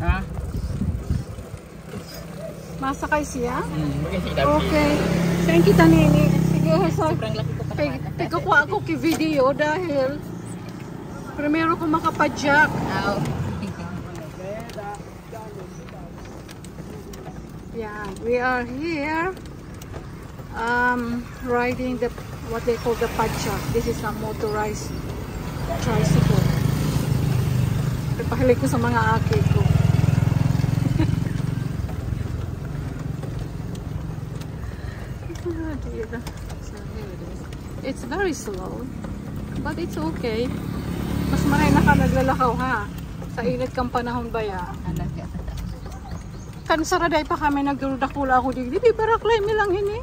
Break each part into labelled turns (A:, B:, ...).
A: Ha?
B: Masakay siya?
A: Magkasita.
B: Okay. Thank you, Tanini. Sige, so,
C: Sobrang laki ko pa naman.
B: pagkakuha ako kay video dahil primero ko makapadyak. Yeah, we are here riding the what they call the padyak. This is a motorized tricycle. Papahilig ko sa mga aki ko. It's very slow, but it's okay. Mas maray na ka naglalakaw ha. Sa init kang panahon ba ya? Kan saraday pa kami nagdudakula ako digdi. Pero climb lang hini.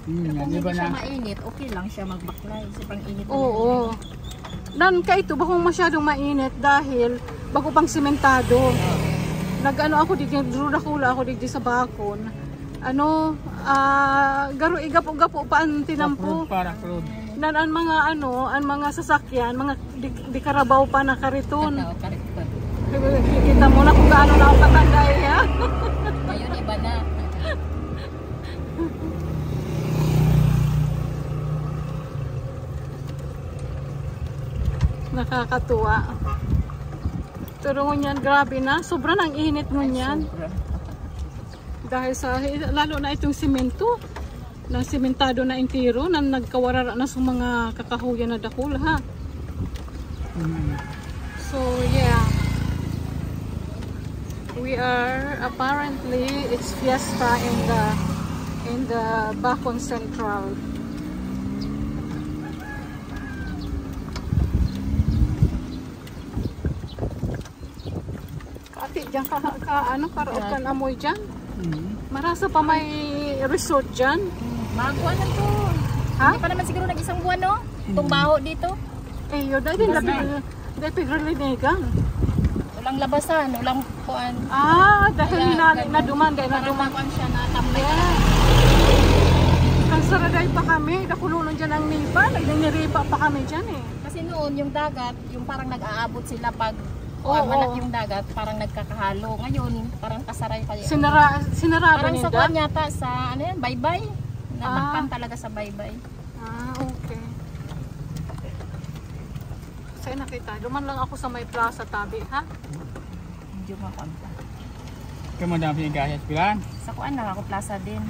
C: Kung
A: Di
C: hindi
A: ba
C: siya
A: na?
C: mainit, okay lang siya magbaklay. Sobrang init.
B: Oo. Nan ka ito bakong masyadong mainit dahil bago pang sementado. Nag-ano ako digdi, nagdudakula ako digdi sa bakon. Ano, garo igapo-gapo pa ang tinampo.
A: Para crude.
B: Nan ang mga ano, ang mga sasakyan, mga di karabaw pa na kariton. Kita mo na kung gaano na ako katanda ha.
C: Ngayon iba na.
B: Nakakatuwa. Pero ngunyan, grabe na. Sobrang ang init ngunyan. Dahil sa, lalo na itong simento. Na simentado na intiro. Na nagkawarara na sa mga kakahuyan na dakul ha. So yeah. We are apparently it's fiesta in the Bacon Central. Kati diyan ka ano karaokan amoy diyan. Marasa pa may resort diyan.
C: Bago na to.
B: Ha?
C: Hindi pa naman siguro nag-isang buwan no? Itong baho dito.
B: Eh yun dahil labi pigrilinegan.
C: Walang labasan, walang kuan.
B: Dahil na duman dahil na duman.
C: Kuan siya na tambay.
B: Ang saraday pa kami, nakululong dyan ang nipa, nagniniripa pa kami dyan eh.
C: Kasi noon yung dagat, yung parang nag-aabot sila pag
B: Oo.
C: manat yung dagat, parang nagkakahalo. Ngayon, parang kasaray pa yun.
B: Sinara ba
C: Parang sa
B: nila?
C: kuan yata, sa ano yan, baybay. Natakpan talaga sa baybay.
B: Okay. Sa'yo nakita, duman lang ako sa may plaza tabi, ha?
C: Medyo makuan pa.
A: Kaya mo dami yung gasas pilan.
C: Sa kuan lang ako plaza din.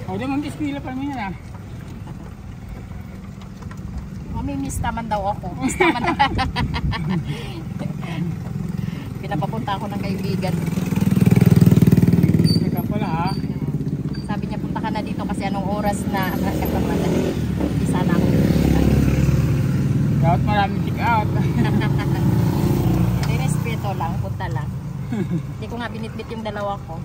A: O di mag-ispila pa naman yan ah.
C: Mamimiss naman daw ako. Miss naman. Pinapapunta ako ng kaibigan.
A: Saka pala ha.
C: Sabi niya, punta ka na dito kasi anong oras na nagkakamali. Hindi sana ako.
A: Dapat maraming check out.
C: Respeto lang, punta lang. Hindi ko nga binitbit yung dalawa ko.